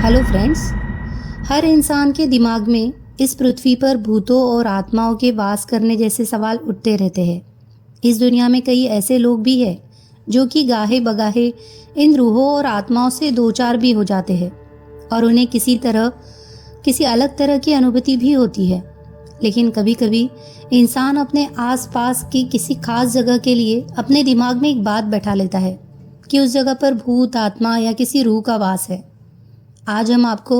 Hello friends. हर इंसान के दिमाग में इस पृथ्वी पर भूतों और आत्माओं के वास करने जैसे सवाल उठते रहते हैं। इस दुनिया में कई ऐसे लोग भी हैं जो कि गाहे बगाहे इन रूहों और आत्माओं से दो चार भी हो जाते हैं और उन्हें किसी अलग तरह की अनुभूति भी होती है। लेकिन कभी कभी इंसान अपने आसपास की किसी खास जगह के लिए अपने दिमाग में एक बात बैठा लेता है कि उस जगह पर भूत, आत्मा या किसी रूह का वास है। आज हम आपको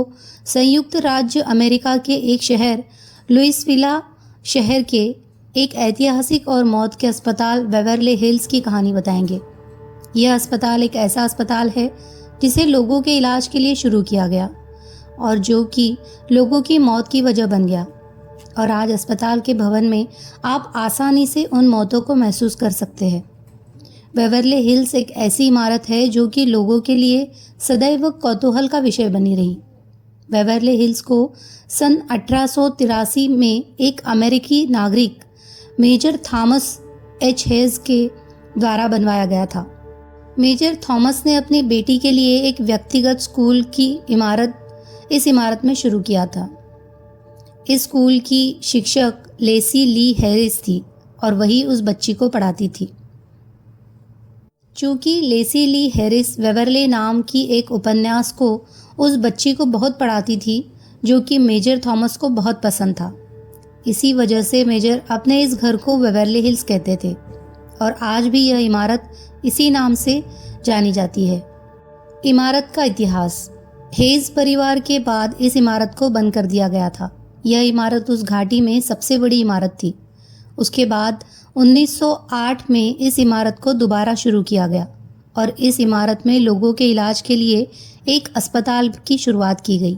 संयुक्त राज्य अमेरिका के एक शहर लुइसविला शहर के एक ऐतिहासिक और मौत के अस्पताल बेवरली हिल्स की कहानी बताएंगे। यह अस्पताल एक ऐसा अस्पताल है जिसे लोगों के इलाज के लिए शुरू किया गया और जो कि लोगों की मौत की वजह बन गया। और आज अस्पताल के भवन में आप आसानी से उन मौतों को महसूस कर सकते हैं। बेवरली हिल्स एक ऐसी इमारत है जो कि लोगों के लिए सदैव कौतूहल का विषय बनी रही। बेवरली हिल्स को सन 1883 में एक अमेरिकी नागरिक मेजर थॉमस एच हेज के द्वारा बनवाया गया था। मेजर थॉमस ने अपनी बेटी के लिए एक व्यक्तिगत स्कूल की इस इमारत में शुरू किया था। इस स्कूल की शिक्षक लेसी ली हैरिस थी और वही उस बच्ची को पढ़ाती थी। चूंकि लेसी ली हैरिस बेवरली नाम की एक उपन्यास को उस बच्ची को बहुत पढ़ाती थी जो कि मेजर थॉमस को बहुत पसंद था। इसी वजह से मेजर अपने इस घर को बेवरली हिल्स कहते थे और आज भी यह इमारत इसी नाम से जानी जाती है। इमारत का इतिहास। हेज परिवार के बाद इस इमारत को बंद कर दिया गया था। यह इमारत उस घाटी में सबसे बड़ी इमारत थी। उसके बाद 1908 में इस इमारत को दोबारा शुरू किया गया और इस इमारत में लोगों के इलाज के लिए एक अस्पताल की शुरुआत की गई।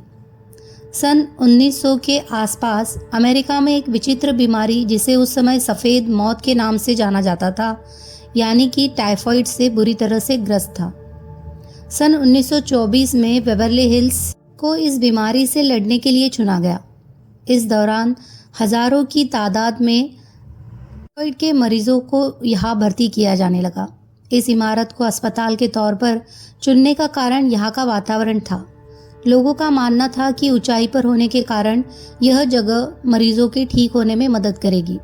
सन 1900 के आसपास अमेरिका में एक विचित्र बीमारी जिसे उस समय सफ़ेद मौत के नाम से जाना जाता था, यानी कि टाइफाइड से बुरी तरह से ग्रस्त था। सन 1924 में बेवरली हिल्स को इस बीमारी से लड़ने के लिए चुना गया। इस दौरान हजारों की तादाद में टाइफाइड के मरीजों को यहाँ भर्ती किया जाने लगा। इस इमारत को अस्पताल के तौर पर चुनने का कारण यहाँ का वातावरण था। लोगों का मानना था कि ऊंचाई पर होने के कारण यह जगह मरीजों के ठीक होने में मदद करेगी।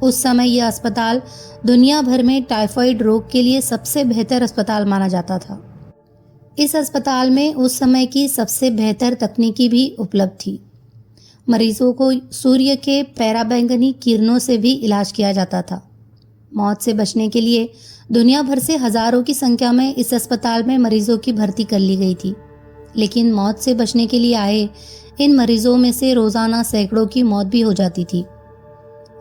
उस समय यह अस्पताल दुनिया भर में टाइफाइड रोग के लिए सबसे बेहतर अस्पताल माना जाता था। इस अस्पताल में उस समय की सबसे बेहतर तकनीकी भी उपलब्ध थी। मरीजों को सूर्य के पराबैंगनी किरणों से भी इलाज किया जाता था। मौत से बचने के लिए दुनिया भर से हजारों की संख्या में इस अस्पताल में मरीजों की भर्ती कर ली गई थी। लेकिन मौत से बचने के लिए आए इन मरीजों में से रोजाना सैकड़ों की मौत भी हो जाती थी।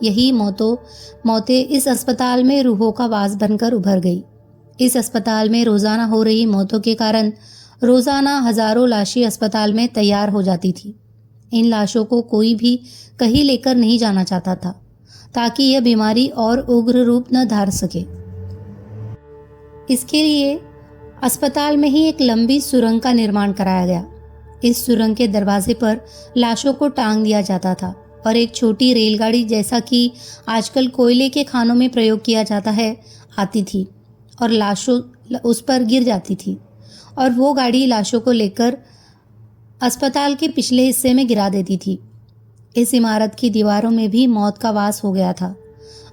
यही मौतें इस अस्पताल में रूहों का वास बनकर उभर गई। इस अस्पताल में रोजाना हो रही मौतों के कारण रोजाना हजारों लाशें अस्पताल में तैयार हो जाती थी। इन लाशों को कोई भी कहीं लेकर नहीं जाना चाहता था ताकि यह बीमारी और उग्र रूप न धार सके। इसके लिए अस्पताल में ही एक लंबी सुरंग का निर्माण कराया गया। इस सुरंग के दरवाजे पर लाशों को टांग दिया जाता था और एक छोटी रेलगाड़ी, जैसा कि आजकल कोयले के खानों में प्रयोग किया जाता है, आती थी और लाशों उस पर गिर जाती थी और वो गाड़ी लाशों को लेकर अस्पताल के पिछले हिस्से में गिरा देती थी। इस इमारत की दीवारों में भी मौत का वास हो गया था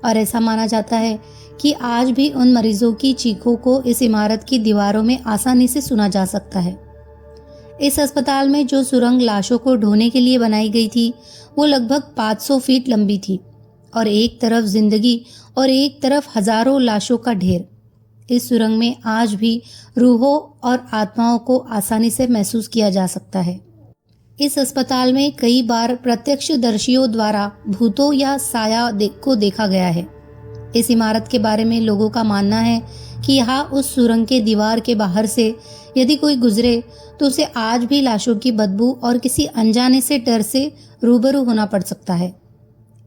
और ऐसा माना जाता है कि आज भी उन मरीजों की चीखों को इस इमारत की दीवारों में आसानी से सुना जा सकता है। इस अस्पताल में जो सुरंग लाशों को ढोने के लिए बनाई गई थी वो लगभग 500 फीट लंबी थी और एक तरफ जिंदगी और एक तरफ हजारों लाशों का ढेर। इस सुरंग में आज भी रूहों और आत्माओं को आसानी से महसूस किया जा सकता है। इस अस्पताल में कई बार प्रत्यक्षदर्शियों द्वारा भूतों या साया को देखा गया है। इस इमारत के बारे में लोगों का मानना है कि यहाँ उस सुरंग के दीवार के बाहर से यदि कोई गुजरे तो उसे आज भी लाशों की बदबू और किसी अनजाने से डर से रूबरू होना पड़ सकता है।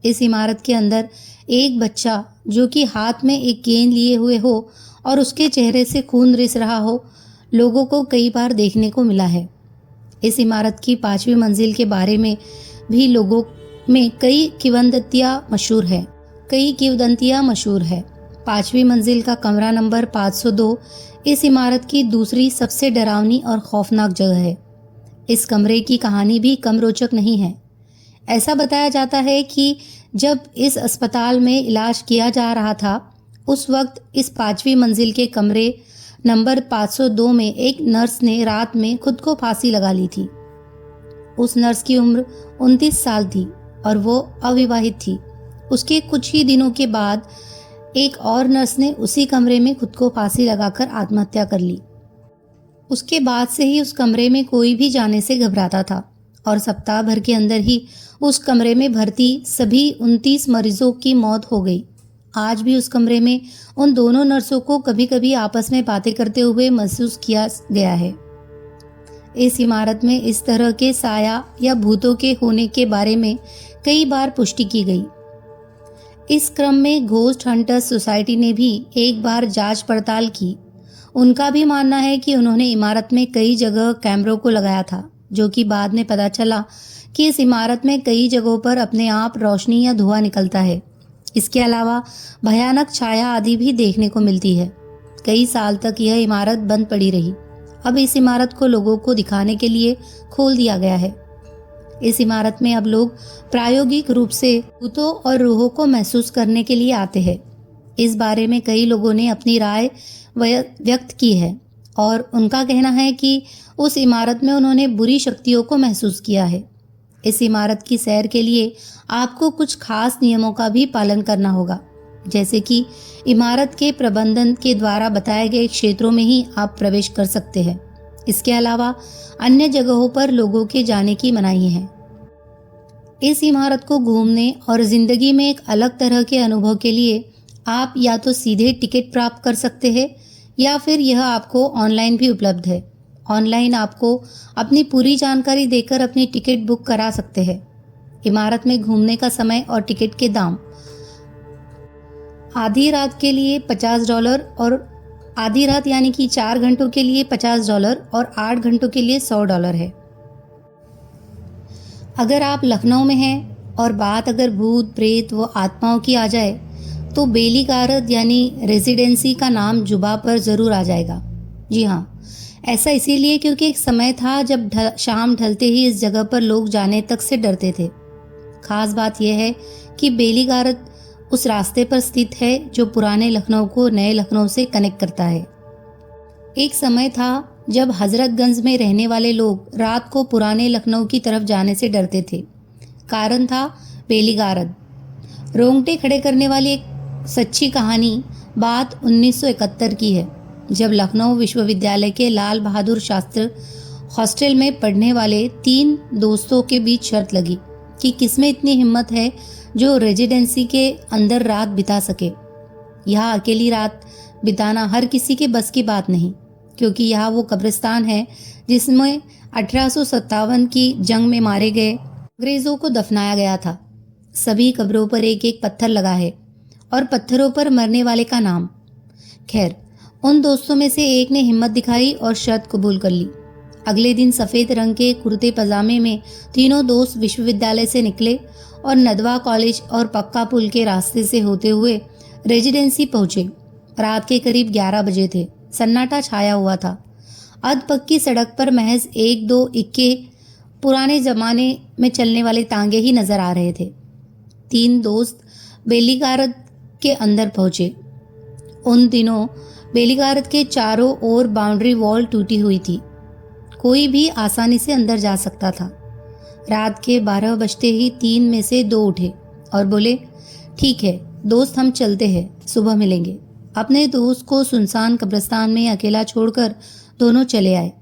इस इमारत के अंदर एक बच्चा जो कि हाथ में एक गेंद लिए हुए हो और उसके चेहरे से खून रिस रहा हो, लोगों को कई बार देखने को मिला है। इस इमारत की 5वीं मंजिल के बारे में भी लोगों में कई किंवदंतियां मशहूर है। 5वीं मंजिल का कमरा नंबर 502 इस इमारत की दूसरी सबसे डरावनी और खौफनाक जगह है। इस कमरे की कहानी भी कम रोचक नहीं है। ऐसा बताया जाता है कि जब इस अस्पताल में इलाज किया जा रहा था, उस वक्त इस 5वीं मंजिल के कमरे नंबर 502 में एक नर्स ने रात में खुद को फांसी लगा ली थी। उस नर्स की उम्र 29 साल थी और वो अविवाहित थी। उसके कुछ ही दिनों के बाद एक और नर्स ने उसी कमरे में खुद को फांसी लगाकर आत्महत्या कर ली। उसके बाद से ही उस कमरे में कोई भी जाने से घबराता था और सप्ताह भर के अंदर ही उस कमरे में भर्ती सभी 29 मरीजों की मौत हो गई। आज भी उस कमरे में उन दोनों नर्सों को कभी कभी आपस में बातें करते हुए महसूस किया गया है। इस इमारत में इस तरह के साया या भूतों के होने के बारे में कई बार पुष्टि की गई। इस क्रम में घोस्ट हंटर्स सोसाइटी ने भी एक बार जांच पड़ताल की। उनका भी मानना है कि उन्होंने इमारत में कई जगह कैमरों को लगाया था, जो कि बाद में पता चला कि इस इमारत में कई जगहों पर अपने आप रोशनी या धुआं निकलता है। इसके अलावा भयानक छाया आदि भी देखने को मिलती है। कई साल तक यह इमारत बंद पड़ी रही। अब इस इमारत को लोगों को दिखाने के लिए खोल दिया गया है। इस इमारत में अब लोग प्रायोगिक रूप से भूतों और रूहों को महसूस करने के लिए आते हैं। इस बारे में कई लोगों ने अपनी राय व्यक्त की है और उनका कहना है कि उस इमारत में उन्होंने बुरी शक्तियों को महसूस किया है। इस इमारत की सैर के लिए आपको कुछ खास नियमों का भी पालन करना होगा, जैसे कि इमारत के प्रबंधन के द्वारा बताए गए क्षेत्रों में ही आप प्रवेश कर सकते हैं। इसके अलावा अन्य जगहों पर लोगों के जाने की मनाही है। इस इमारत को घूमने और जिंदगी में एक अलग तरह के अनुभव के लिए आप या तो सीधे टिकट प्राप्त कर सकते हैं या फिर यह आपको ऑनलाइन भी उपलब्ध है। ऑनलाइन आपको अपनी पूरी जानकारी देकर अपनी टिकट बुक करा सकते हैं। इमारत में घूमने का समय और टिकट के दाम आधी रात के लिए $50 और आधी रात यानी कि 4 घंटों के लिए $50 और 8 घंटों के लिए $100 है। अगर आप लखनऊ में हैं और बात अगर भूत प्रेत व आत्माओं की आ जाए तो बेली गारद यानी रेजिडेंसी का नाम जुबा पर ज़रूर आ जाएगा। जी हाँ, ऐसा इसीलिए क्योंकि एक समय था जब शाम ढलते ही इस जगह पर लोग जाने तक से डरते थे। खास बात यह है कि बेली गारद उस रास्ते पर स्थित है जो पुराने लखनऊ को नए लखनऊ से कनेक्ट करता है। एक समय था जब हजरतगंज में रहने वाले लोग रात को पुराने लखनऊ की तरफ जाने से डरते थे। कारण था बेली गारद। रोंगटे खड़े करने वाली एक सच्ची कहानी बात 1971 की है, जब लखनऊ विश्वविद्यालय के लाल बहादुर शास्त्री हॉस्टल में पढ़ने वाले 3 दोस्तों के बीच शर्त लगी कि किसमें इतनी हिम्मत है जो रेजिडेंसी के अंदर रात बिता सके। यहाँ अकेली रात बिताना हर किसी के बस की बात नहीं, क्योंकि यहाँ वो कब्रिस्तान है जिसमें 1857 की जंग में मारे गए अंग्रेजों को दफनाया गया था। सभी कब्रों पर एक एक पत्थर लगा है और पत्थरों पर मरने वाले का नाम। खैर, उन दोस्तों में से एक ने हिम्मत दिखाई और शर्त कबूल कर ली। अगले दिन सफ़ेद रंग के कुर्ते पजामे में तीनों दोस्त विश्वविद्यालय से निकले और नदवा कॉलेज और पक्का पुल के रास्ते से होते हुए रेजिडेंसी पहुंचे। रात के करीब 11 बजे थे। सन्नाटा छाया हुआ था। अध पक्की सड़क पर महज 1-2 इक्के पुराने जमाने में चलने वाले तांगे ही नजर आ रहे थे। 3 दोस्त बेलीगारद के अंदर पहुंचे। उन दिनों बेलीगारद के चारों ओर बाउंड्री वॉल टूटी हुई थी। कोई भी आसानी से अंदर जा सकता था। रात के 12 बजते ही 3 में से 2 उठे और बोले, ठीक है दोस्त, हम चलते हैं, सुबह मिलेंगे। अपने दोस्त को सुनसान कब्रिस्तान में अकेला छोड़कर दोनों चले आए।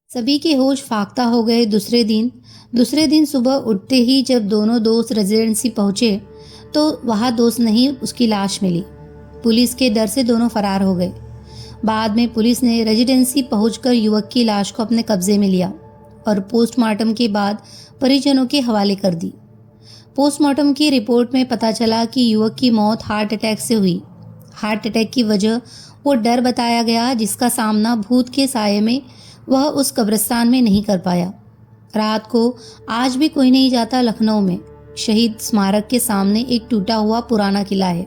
सभी के होश फाख्ता हो गए। दूसरे दिन सुबह उठते ही जब दोनों दोस्त रेजिडेंसी पहुंचे तो वहां दोस्त नहीं, उसकी लाश मिली। पुलिस के डर से दोनों फरार हो गए। बाद में पुलिस ने रेजिडेंसी पहुंचकर युवक की लाश को अपने कब्जे में लिया और पोस्टमार्टम के बाद परिजनों के हवाले कर दी। पोस्टमार्टम की रिपोर्ट में पता चला कि युवक की मौत हार्ट अटैक से हुई। हार्ट अटैक की वजह वो डर बताया गया जिसका सामना भूत के साये में वह उस कब्रिस्तान में नहीं कर पाया। रात को आज भी कोई नहीं जाता लखनऊ में। शहीद स्मारक के सामने एक टूटा हुआ पुराना किला है।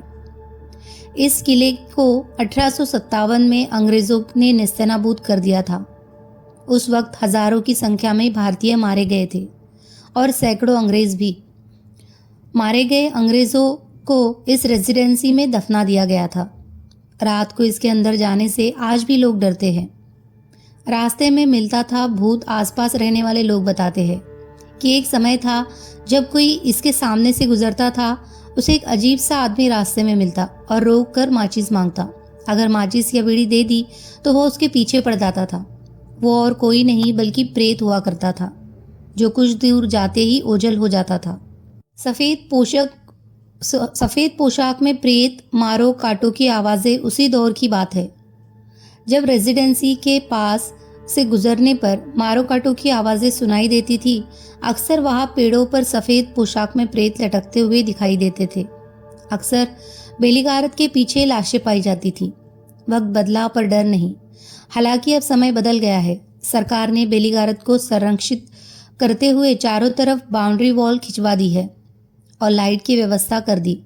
इस किले को 1857 में अंग्रेजों ने नेस्तनाबूद कर दिया था। उस वक्त हजारों की संख्या में भारतीय मारे गए थे और सैकड़ों अंग्रेज भी। मारे गए अंग्रेजों को इस रेजिडेंसी में दफना दिया गया था। रात को इसके अंदर जाने से आज भी लोग डरते हैं। रास्ते में मिलता था भूत। आसपास रहने वाले लोग बताते हैं कि एक समय था जब कोई इसके सामने से गुजरता था, उसे एक अजीब सा आदमी रास्ते में मिलता और रोक कर माचिस मांगता। अगर माचिस या बीड़ी दे दी तो वो उसके पीछे पड़ जाता था। वो और कोई नहीं बल्कि प्रेत हुआ करता था, जो कुछ दूर जाते ही ओझल हो जाता था। सफ़ेद पोशाक में प्रेत, मारो काटो की आवाज़ें उसी दौर की बात है। जब रेजिडेंसी के पास से गुजरने पर मारो काटो की आवाज़ें सुनाई देती थी। अक्सर वहाँ पेड़ों पर सफ़ेद पोशाक में प्रेत लटकते हुए दिखाई देते थे। अक्सर बेलीगारत के पीछे लाशें पाई जाती थी। वक्त बदला पर डर नहीं। हालांकि अब समय बदल गया है। सरकार ने बेलीगारत को संरक्षित करते हुए चारों तरफ बाउंड्री वॉल खिंचवा दी है और लाइट की व्यवस्था कर दी।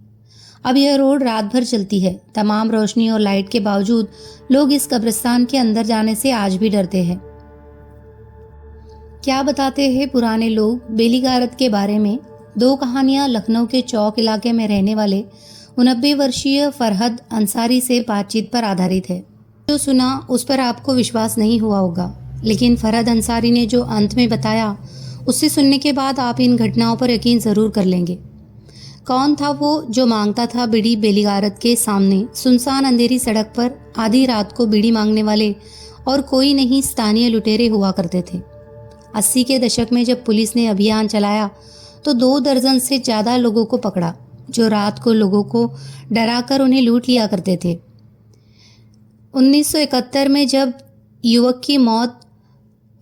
अब यह रोड रात भर चलती है। तमाम रोशनी और लाइट के बावजूद लोग इस कब्रिस्तान के अंदर जाने से आज भी डरते हैं। क्या बताते हैं पुराने लोग बेलीगारत के बारे में? 2 कहानियां लखनऊ के चौक इलाके में रहने वाले 89 वर्षीय फरहद अंसारी से बातचीत पर आधारित है। जो सुना उस पर आपको विश्वास नहीं हुआ होगा, लेकिन फरहद अंसारी ने जो अंत में बताया उससे सुनने के बाद आप इन घटनाओं पर यकीन जरूर कर लेंगे। कौन था वो जो मांगता था बीड़ी बेलीगारत के सामने सुनसान अंधेरी सड़क पर आधी रात को बीड़ी मांगने वाले और कोई नहीं स्थानीय लुटेरे हुआ करते थे। 80 के दशक में जब पुलिस ने अभियान चलाया तो 2 दर्जन से ज़्यादा लोगों को पकड़ा, जो रात को लोगों को डराकर उन्हें लूट लिया करते थे। 1971 में जब युवक की मौत,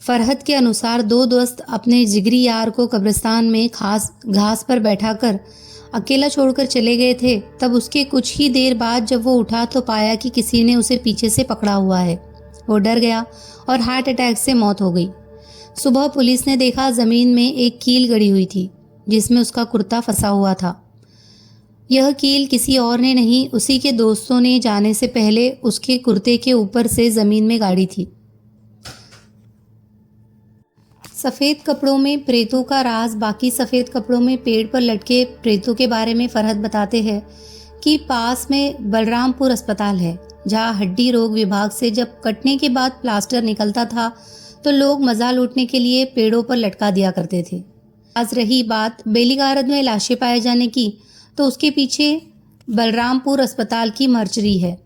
फरहद के अनुसार 2 दोस्त अपने जिगरी यार को कब्रिस्तान में घास पर बैठाकर अकेला छोड़कर चले गए थे, तब उसके कुछ ही देर बाद जब वो उठा तो पाया कि किसी ने उसे पीछे से पकड़ा हुआ है। वो डर गया और हार्ट अटैक से मौत हो गई। सुबह पुलिस ने देखा जमीन में एक कील गड़ी हुई थी जिसमें उसका कुर्ता फंसा हुआ था। यह कील किसी और ने नहीं, उसी के दोस्तों ने जाने से पहले उसके कुर्ते के ऊपर से जमीन में गाड़ी थी। सफ़ेद कपड़ों में प्रेतों का राज। बाकी सफ़ेद कपड़ों में पेड़ पर लटके प्रेतों के बारे में फरहद बताते हैं कि पास में बलरामपुर अस्पताल है, जहां हड्डी रोग विभाग से जब कटने के बाद प्लास्टर निकलता था तो लोग मज़ा लूटने के लिए पेड़ों पर लटका दिया करते थे। आज रही बात बेलीगारत में लाशें पाए जाने की, तो उसके पीछे बलरामपुर अस्पताल की मर्चरी है।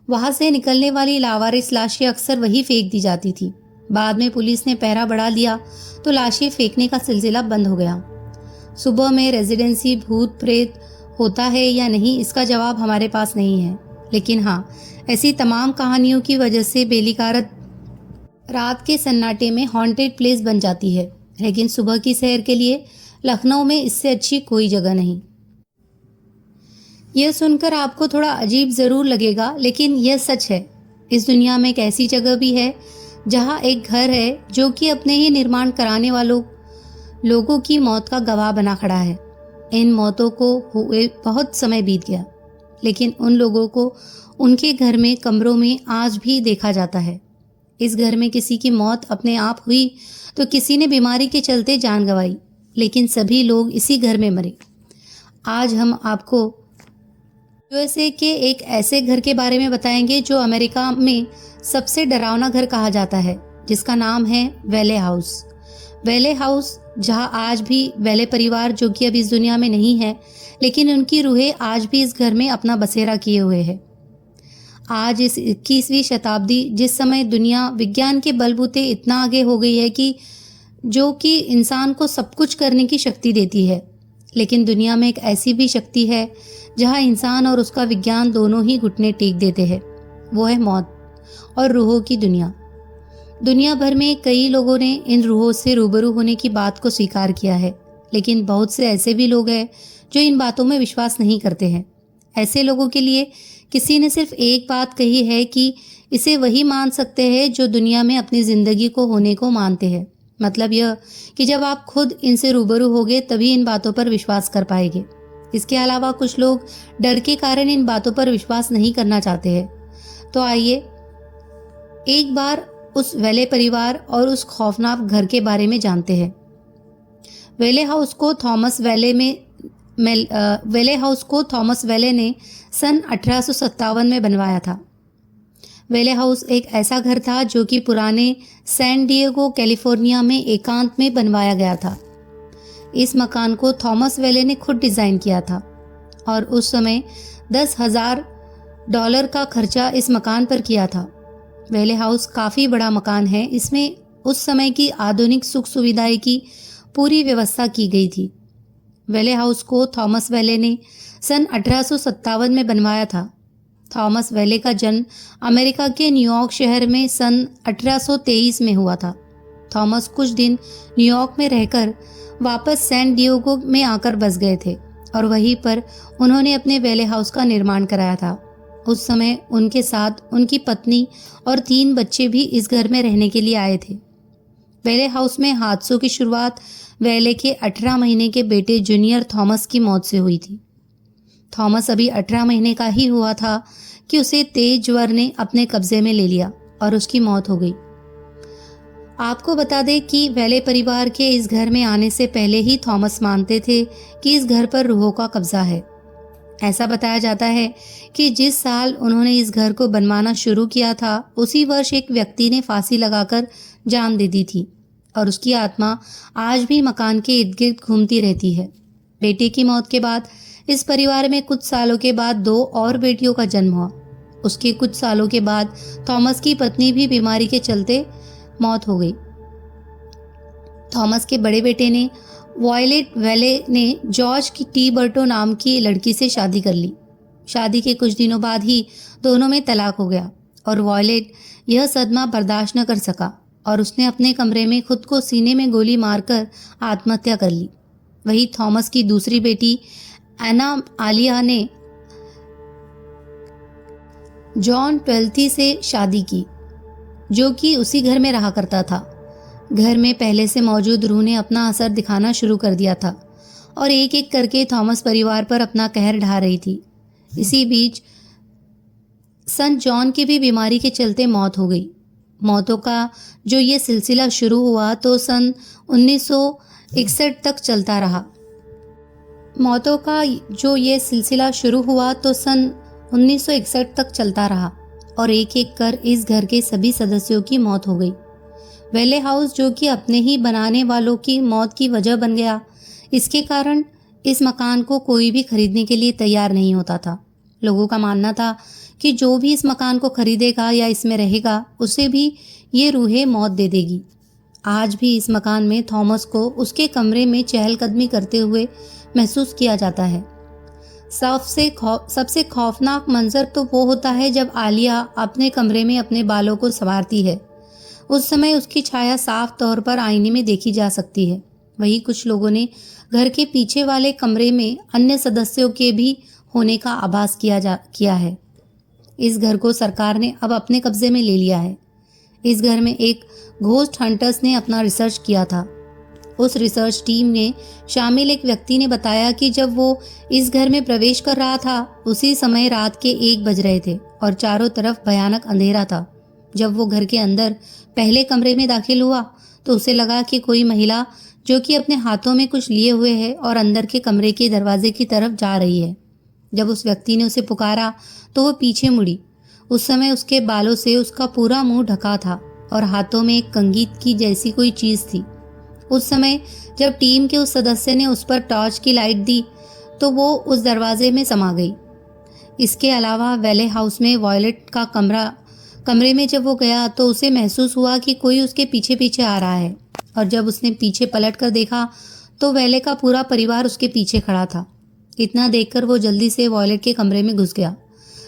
वहाँ से निकलने वाली लावारिस लाशें अक्सर वही फेंक दी जाती थी। बाद में पुलिस ने पहरा बढ़ा दिया तो लाशें फेंकने का सिलसिला बंद हो गया। सुबह में रेजिडेंसी भूत प्रेत होता है या नहीं, इसका जवाब हमारे पास नहीं है, लेकिन हाँ, ऐसी तमाम कहानियों की वजह से बेलीगारत रात के सन्नाटे में हॉन्टेड प्लेस बन जाती है। लेकिन सुबह की सैर के लिए लखनऊ में इससे अच्छी कोई जगह नहीं। यह सुनकर आपको थोड़ा अजीब ज़रूर लगेगा, लेकिन यह सच है। इस दुनिया में एक ऐसी जगह भी है जहाँ एक घर है जो कि अपने ही निर्माण कराने वालों लोगों की मौत का गवाह बना खड़ा है। इन मौतों को हुए बहुत समय बीत गया, लेकिन उन लोगों को उनके घर में कमरों में आज भी देखा जाता है। इस घर में किसी की मौत अपने आप हुई तो किसी ने बीमारी के चलते जान गंवाई, लेकिन सभी लोग इसी घर में मरे। आज हम आपको यूएसए के एक ऐसे घर के बारे में बताएंगे जो अमेरिका में सबसे डरावना घर कहा जाता है, जिसका नाम है वेले हाउस। वेले हाउस, जहां आज भी वेले परिवार, जो कि अब इस दुनिया में नहीं है, लेकिन उनकी रूहें आज भी इस घर में अपना बसेरा किए हुए है। आज इस 21वीं शताब्दी, जिस समय दुनिया विज्ञान के बलबूते इतना आगे हो गई है कि जो कि इंसान को सब कुछ करने की शक्ति देती है, लेकिन दुनिया में एक ऐसी भी शक्ति है जहां इंसान और उसका विज्ञान दोनों ही घुटने टेक देते हैं। वो है मौत और रूहों की दुनिया। दुनिया भर में कई लोगों ने इन रूहों से रूबरू होने की बात को स्वीकार किया है, लेकिन बहुत से ऐसे भी लोग हैं जो इन बातों में विश्वास नहीं करते हैं। ऐसे लोगों के लिए किसी ने सिर्फ एक बात कही है कि इसे वही मान सकते हैं जो दुनिया में अपनी ज़िंदगी को होने को मानते हैं। मतलब यह कि जब आप खुद इनसे रूबरू होगे तभी इन बातों पर विश्वास कर पाएंगे। इसके अलावा कुछ लोग डर के कारण इन बातों पर विश्वास नहीं करना चाहते हैं। तो आइए एक बार उस वेले परिवार और उस खौफनाक घर के बारे में जानते हैं। वेले हाउस को थॉमस वेले ने सन 1857 में बनवाया था। वेले हाउस एक ऐसा घर था जो कि पुराने सैन डिएगो कैलिफोर्निया में एकांत में बनवाया गया था। इस मकान को थॉमस वेले ने खुद डिज़ाइन किया था और उस समय $10,000 का खर्चा इस मकान पर किया था। वेले हाउस काफ़ी बड़ा मकान है। इसमें उस समय की आधुनिक सुख सुविधाएं की पूरी व्यवस्था की गई थी। वेले हाउस को थॉमस वेले ने सन 1857 में बनवाया था। थॉमस वेले का जन्म अमेरिका के न्यूयॉर्क शहर में सन 1823 में हुआ था। थॉमस कुछ दिन न्यूयॉर्क में रहकर वापस सैन डिएगो में आकर बस गए थे और वहीं पर उन्होंने अपने वेले हाउस का निर्माण कराया था। उस समय उनके साथ उनकी पत्नी और 3 बच्चे भी इस घर में रहने के लिए आए थे। वेले हाउस में हादसों की शुरुआत वेले के 18 महीने के बेटे जूनियर थॉमस की मौत से हुई थी। थॉमस अभी 18 महीने का ही हुआ था कि उसे तेज ज्वर ने अपने कब्जे में ले लिया और उसकी मौत हो गई। आपको बता दें कि वेले परिवार के इस घर में आने से पहले ही थॉमस मानते थे कि इस घर पर रूहों का कब्जा है। ऐसा बताया जाता है कि जिस साल उन्होंने इस घर को बनवाना शुरू किया था उसी वर्ष एक व्यक्ति ने फांसी लगाकर जान दे दी थी और उसकी आत्मा आज भी मकान के इर्द गिर्द घूमती रहती है। बेटे की मौत के बाद इस परिवार में कुछ सालों के बाद 2 और बेटियों का जन्म हुआ। उसके कुछ सालों के बाद थॉमस की पत्नी भी बीमारी के चलते मौत हो गई। थॉमस के बड़े बेटे ने वॉयलेट वेले ने जॉर्ज की टी बर्टो नाम की लड़की से शादी कर ली। शादी के कुछ दिनों बाद ही दोनों में तलाक हो गया और वॉयलेट यह सदमा बर्दाश्त न कर सका और उसने अपने कमरे में खुद को सीने में गोली मारकर आत्महत्या कर ली। वही थॉमस की दूसरी बेटी एना आलिया ने जॉन ट्वेल्थी से शादी की जो कि उसी घर में रहा करता था। घर में पहले से मौजूद रूह ने अपना असर दिखाना शुरू कर दिया था और एक एक करके थॉमस परिवार पर अपना कहर ढा रही थी। इसी बीच सन जॉन की भी बीमारी के चलते मौत हो गई। मौतों का जो ये सिलसिला शुरू हुआ तो सन 1961 तक चलता रहा। मौतों का जो ये सिलसिला शुरू हुआ तो सन 1961 तक चलता रहा और एक एक कर इस घर के सभी सदस्यों की मौत हो गई। वेले हाउस जो कि अपने ही बनाने वालों की मौत की वजह बन गया, इसके कारण इस मकान को कोई भी खरीदने के लिए तैयार नहीं होता था। लोगों का मानना था कि जो भी इस मकान को खरीदेगा या इसमें रहेगा उसे भी ये रूहें मौत दे देगी। आज भी इस मकान में थॉमस को उसके कमरे में चहलकदमी करते हुए महसूस किया जाता है। सबसे खौफनाक मंजर तो वो होता है जब आलिया अपने कमरे में अपने बालों को संवारती है। उस समय उसकी छाया साफ तौर पर आईने में देखी जा सकती है। वहीं कुछ लोगों ने घर के पीछे वाले कमरे में अन्य सदस्यों के भी होने का आभास किया है। इस घर को सरकार ने अब अपने कब्जे में ले लिया है। इस घर में एक घोस्ट हंटर्स ने अपना रिसर्च किया था। उस रिसर्च टीम में शामिल एक व्यक्ति ने बताया कि जब वो इस घर में प्रवेश कर रहा था उसी समय रात के 1 बज रहे थे और चारों तरफ भयानक अंधेरा था। जब वो घर के अंदर पहले कमरे में दाखिल हुआ तो उसे लगा कि कोई महिला जो कि अपने हाथों में कुछ लिए हुए है और अंदर के कमरे के दरवाजे की तरफ जा रही है। जब उस व्यक्ति ने उसे पुकारा तो वो पीछे मुड़ी। उस समय उसके बालों से उसका पूरा मुंह ढका था और हाथों में एक कंघी की जैसी कोई चीज थी। उस समय जब टीम के उस सदस्य ने उस पर टॉर्च की लाइट दी तो वो उस दरवाजे में समा गई। इसके अलावा वेले हाउस में वॉयलेट का कमरे में जब वो गया तो उसे महसूस हुआ कि कोई उसके पीछे पीछे आ रहा है और जब उसने पीछे पलट कर देखा तो वेले का पूरा परिवार उसके पीछे खड़ा था। इतना देखकर वो जल्दी से वॉयलेट के कमरे में घुस गया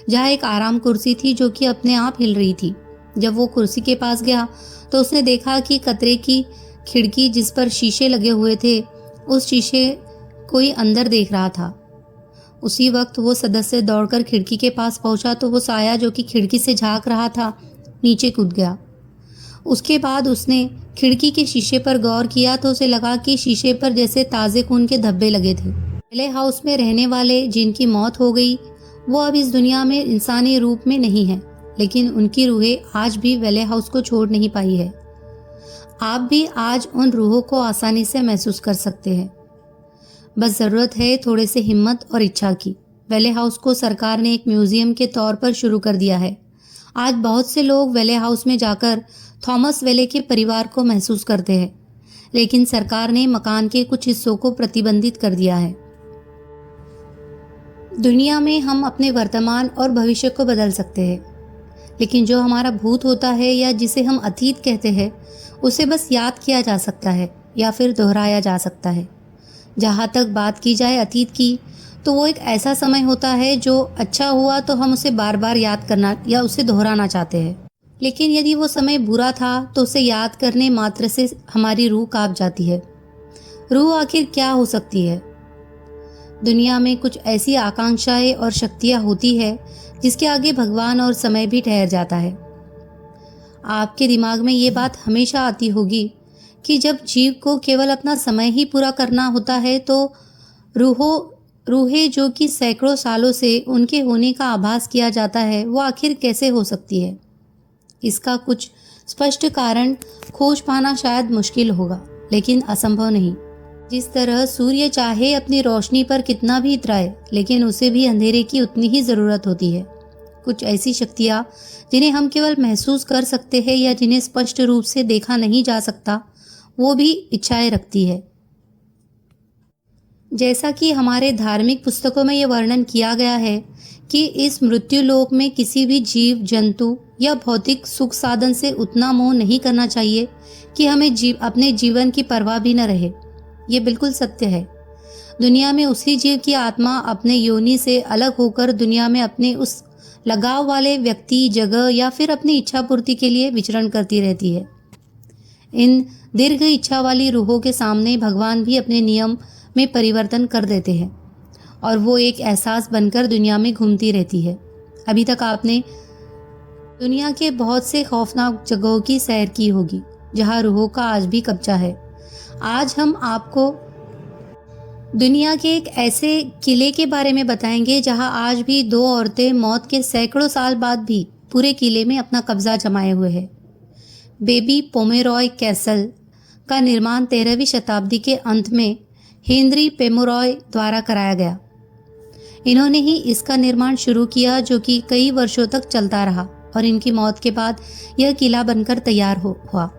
जहाँ एक आराम कुर्सी थी जो कि अपने आप हिल रही थी। जब वो कुर्सी के पास गया तो उसने देखा कि कतरे की खिड़की जिस पर शीशे लगे हुए थे उस शीशे कोई अंदर देख रहा था। उसी वक्त वो सदस्य दौड़कर खिड़की के पास पहुंचा तो वो साया जो कि खिड़की से झांक रहा था नीचे कूद गया। उसके बाद उसने खिड़की के शीशे पर गौर किया तो उसे लगा कि शीशे पर जैसे ताज़े खून के धब्बे लगे थे। वेले हाउस में रहने वाले जिनकी मौत हो गई वो अब इस दुनिया में इंसानी रूप में नहीं है। लेकिन उनकी रूहें आज भी वेले हाउस को छोड़ नहीं पाई है। आप भी आज उन रूहों को आसानी से महसूस कर सकते हैं। बस ज़रूरत है थोड़े से हिम्मत और इच्छा की। वेले हाउस को सरकार ने एक म्यूजियम के तौर पर शुरू कर दिया है। आज बहुत से लोग वेले हाउस में जाकर थॉमस वेले के परिवार को महसूस करते हैं, लेकिन सरकार ने मकान के कुछ हिस्सों को प्रतिबंधित कर दिया है। दुनिया में हम अपने वर्तमान और भविष्य को बदल सकते हैं, लेकिन जो हमारा भूत होता है या जिसे हम अतीत कहते हैं, उसे बस याद किया जा सकता है या फिर दोहराया जा सकता है। जहाँ तक बात की जाए अतीत की, तो वो एक ऐसा समय होता है जो अच्छा हुआ तो हम उसे बार बार याद करना या उसे दोहराना चाहते हैं। लेकिन यदि वो समय बुरा था तो उसे याद करने मात्र से हमारी रूह कांप जाती है। रूह आखिर क्या हो सकती है? दुनिया में कुछ ऐसी आकांक्षाएं और शक्तियां होती है जिसके आगे भगवान और समय भी ठहर जाता है। आपके दिमाग में ये बात हमेशा आती होगी कि जब जीव को केवल अपना समय ही पूरा करना होता है तो रूहें जो कि सैकड़ों सालों से उनके होने का आभास किया जाता है, वो आखिर कैसे हो सकती है? इसका कुछ स्पष्ट कारण खोज पाना शायद मुश्किल होगा, लेकिन असंभव नहीं। जिस तरह सूर्य चाहे अपनी रोशनी पर कितना भी इतराए, लेकिन उसे भी अंधेरे की उतनी ही ज़रूरत होती है। कुछ ऐसी शक्तियाँ जिन्हें हम केवल महसूस कर सकते हैं या जिन्हें स्पष्ट रूप से देखा नहीं जा सकता, वो भी इच्छाएं रखती है। जैसा कि हमारे धार्मिक पुस्तकों में यह वर्णन किया गया है कि इस मृत्यु लोक में किसी भी जीव जंतु या भौतिक सुख साधन से उतना मोह नहीं करना चाहिए कि हमें अपने जीवन की परवाह भी न रहे। ये बिल्कुल सत्य है। दुनिया में उसी जीव की आत्मा अपने योनि से अलग होकर दुनिया में अपने उस लगाव वाले व्यक्ति, जगह या फिर अपनी इच्छा पूर्ति के लिए विचरण करती रहती है। इन दीर्घ इच्छा वाली रूहों के सामने भगवान भी अपने नियम में परिवर्तन कर देते हैं और वो एक एहसास बनकर दुनिया में घूमती रहती है। अभी तक आपने दुनिया के बहुत से खौफनाक जगहों की सैर की होगी जहां रूहों का आज भी कब्जा है। आज हम आपको दुनिया के एक ऐसे किले के बारे में बताएंगे जहां आज भी दो औरतें मौत के सैकड़ों साल बाद भी पूरे किले में अपना कब्जा जमाए हुए हैं। बेबी पोमेरॉय कैसल का निर्माण 13वीं शताब्दी के अंत में हेनरी पेमोरॉय द्वारा कराया गया। इन्होंने ही इसका निर्माण शुरू किया, जो कि कई वर्षों तक चलता रहा और इनकी मौत के बाद यह किला बनकर तैयार हुआ।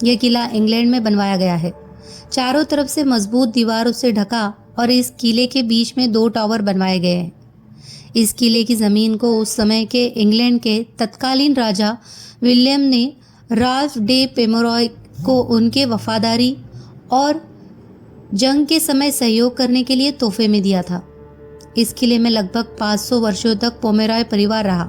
यह किला इंग्लैंड में बनवाया गया है। चारों तरफ से मजबूत दीवारों से ढका और इस किले के बीच में 2 टावर बनवाए गए हैं। इस किले की ज़मीन को उस समय के इंग्लैंड के तत्कालीन राजा विलियम ने राल्फ डे पेमोरॉय को उनके वफादारी और जंग के समय सहयोग करने के लिए तोहफे में दिया था। इस किले में लगभग 500 वर्षों तक पोमेरॉय परिवार रहा।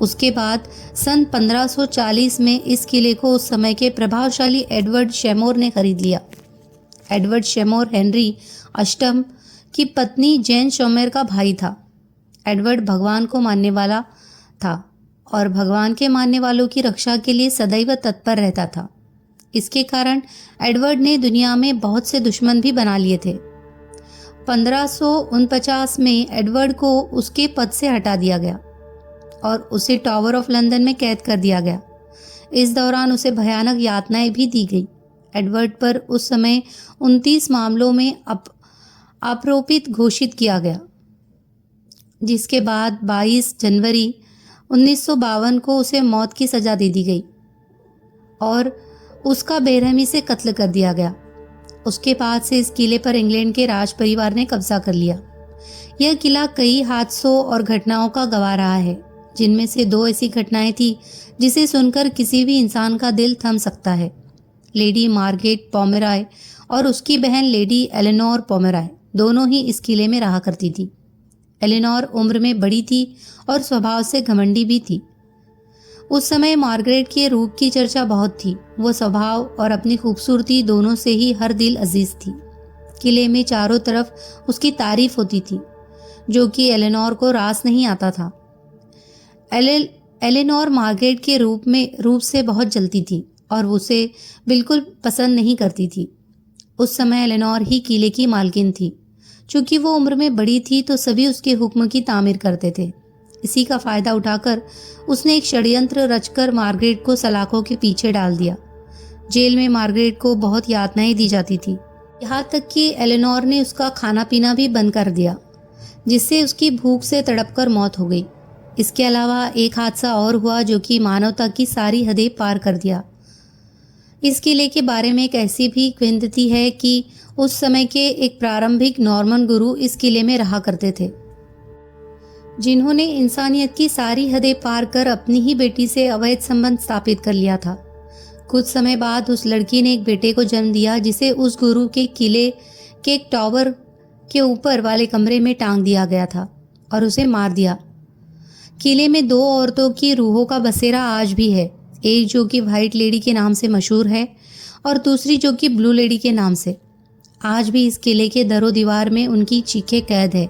उसके बाद सन 1540 में इस किले को उस समय के प्रभावशाली एडवर्ड शेमोर ने खरीद लिया। एडवर्ड शेमोर हेनरी अष्टम की पत्नी जैन शोमेर का भाई था। एडवर्ड भगवान को मानने वाला था और भगवान के मानने वालों की रक्षा के लिए सदैव तत्पर रहता था। इसके कारण एडवर्ड ने दुनिया में बहुत से दुश्मन भी बना लिए थे। 1549 में एडवर्ड को उसके पद से हटा दिया गया और उसे टावर ऑफ लंदन में कैद कर दिया गया। इस दौरान उसे भयानक यातनाएं भी दी गई। एडवर्ड पर उस समय 29 मामलों में आरोपित घोषित किया गया, जिसके बाद 22 जनवरी 1952 को उसे मौत की सजा दे दी गई और उसका बेरहमी से कत्ल कर दिया गया। उसके बाद से इस किले पर इंग्लैंड के राज परिवार ने कब्जा कर लिया। यह किला कई हादसों और घटनाओं का गवाह रहा है, जिनमें से 2 ऐसी घटनाएं थी जिसे सुनकर किसी भी इंसान का दिल थम सकता है। लेडी मार्गरेट पोमेरॉय और उसकी बहन लेडी एलेनोर पोमेरॉय दोनों ही इस किले में रहा करती थी। एलेनोर उम्र में बड़ी थी और स्वभाव से घमंडी भी थी। उस समय मार्गरेट के रूप की चर्चा बहुत थी। वो स्वभाव और अपनी खूबसूरती दोनों से ही हर दिल अजीज थी। किले में चारों तरफ उसकी तारीफ होती थी, जो कि एलेनोर को रास नहीं आता था। एलेनोर मार्गरेट के रूप से बहुत जलती थी और उसे बिल्कुल पसंद नहीं करती थी। उस समय एलेनोर ही किले की मालकिन थी। चूंकि वो उम्र में बड़ी थी तो सभी उसके हुक्म की तामीर करते थे। इसी का फायदा उठाकर उसने एक षड्यंत्र रचकर मार्गरेट को सलाखों के पीछे डाल दिया। जेल में मार्गरेट को बहुत यातनाएं दी जाती थी, यहाँ तक कि एलेनोर ने उसका खाना पीना भी बंद कर दिया, जिससे उसकी भूख से तड़पकर मौत हो गई। इसके अलावा एक हादसा और हुआ जो कि मानवता की सारी हदें पार कर दिया। इस किले के बारे में एक ऐसी भी किंवदंती है कि उस समय के एक प्रारंभिक नॉर्मन गुरु इस किले में रहा करते थे, जिन्होंने इंसानियत की सारी हदें पार कर अपनी ही बेटी से अवैध संबंध स्थापित कर लिया था। कुछ समय बाद उस लड़की ने एक बेटे को जन्म दिया, जिसे उस गुरु के किले के एक टावर के ऊपर वाले कमरे में टांग दिया गया था और उसे मार दिया। किले में 2 औरतों की रूहों का बसेरा आज भी है, एक जो कि व्हाइट लेडी के नाम से मशहूर है और दूसरी जो कि ब्लू लेडी के नाम से। आज भी इस किले के दरो दीवार में उनकी चीखें कैद है।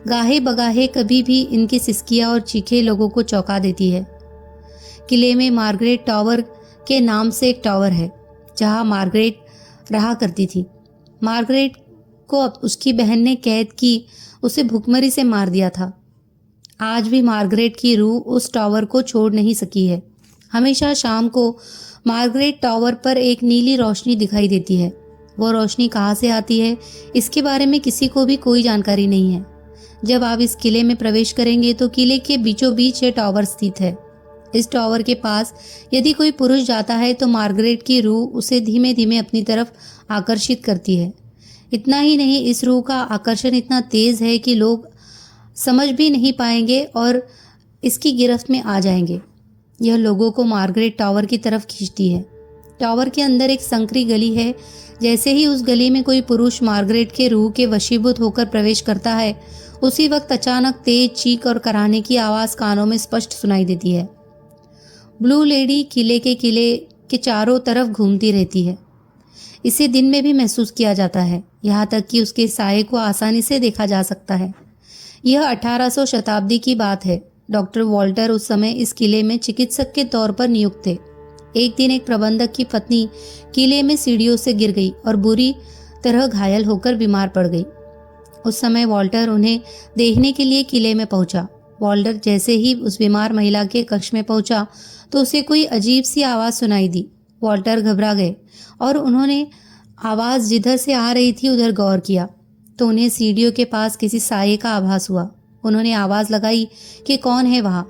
गाहे बगाहे कभी भी इनकी सिसकियां और चीखें लोगों को चौंका देती है। किले में मार्गरेट टावर के नाम से एक टावर है, जहां मार्गरेट रहा करती थी। मार्गरेट को उसकी बहन ने कैद की उसे भुखमरी से मार दिया था। आज भी मार्गरेट की रूह उस टावर को छोड़ नहीं सकी है। हमेशा शाम को मार्गरेट टावर पर एक नीली रोशनी दिखाई देती है। वो रोशनी कहाँ से आती है, इसके बारे में किसी को भी कोई जानकारी नहीं है। जब आप इस किले में प्रवेश करेंगे तो किले के बीचों बीच ये टावर स्थित है। इस टावर के पास यदि कोई पुरुष जाता है तो मार्गरेट की रूह उसे धीमे धीमे अपनी तरफ आकर्षित करती है। इतना ही नहीं, इस रूह का आकर्षण इतना तेज है कि लोग समझ भी नहीं पाएंगे और इसकी गिरफ्त में आ जाएंगे। यह लोगों को मार्गरेट टावर की तरफ खींचती है। टावर के अंदर एक संकरी गली है। जैसे ही उस गली में कोई पुरुष मार्गरेट के रूह के वशीभूत होकर प्रवेश करता है, उसी वक्त अचानक तेज चीख और कराहने की आवाज़ कानों में स्पष्ट सुनाई देती है। ब्लू लेडी किले के चारों तरफ घूमती रहती है। इसे दिन में भी महसूस किया जाता है, यहाँ तक कि उसके साये को आसानी से देखा जा सकता है। यह 1800 शताब्दी की बात है। डॉक्टर वॉल्टर उस समय इस किले में चिकित्सक के तौर पर नियुक्त थे। एक दिन एक प्रबंधक की पत्नी किले में सीढ़ियों से गिर गई और बुरी तरह घायल होकर बीमार पड़ गई। उस समय वॉल्टर उन्हें देखने के लिए किले में पहुंचा। वॉल्टर जैसे ही उस बीमार महिला के कक्ष में पहुंचा तो उसे कोई अजीब सी आवाज़ सुनाई दी। वॉल्टर घबरा गए और उन्होंने आवाज़ जिधर से आ रही थी उधर गौर किया तो उन्हें सीढ़ियों के पास किसी साये का आभास हुआ। उन्होंने आवाज़ लगाई कि कौन है वहाँ।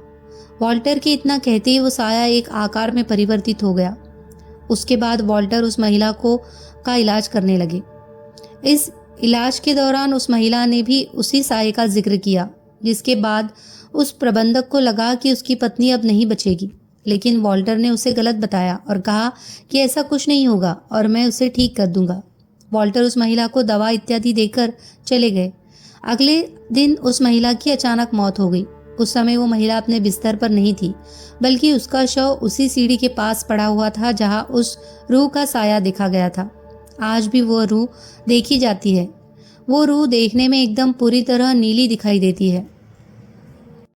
वॉल्टर के इतना कहते ही वो साया एक आकार में परिवर्तित हो गया। उसके बाद वॉल्टर उस महिला का इलाज करने लगे। इस इलाज के दौरान उस महिला ने भी उसी साये का जिक्र किया, जिसके बाद उस प्रबंधक को लगा कि उसकी पत्नी अब नहीं बचेगी। लेकिन वॉल्टर ने उसे गलत बताया और कहा कि ऐसा कुछ नहीं होगा और मैं उसे ठीक कर दूंगा। वॉल्टर उस महिला को दवा इत्यादि देकर चले गए। अगले दिन उस महिला की अचानक मौत हो गई। उस समय वो महिला अपने बिस्तर पर नहीं थी, बल्कि उसका शव उसी सीढ़ी के पास पड़ा हुआ था जहां उस रूह का साया देखा गया था। आज भी वो रूह देखी जाती है। वो रूह देखने में एकदम पूरी तरह नीली दिखाई देती है।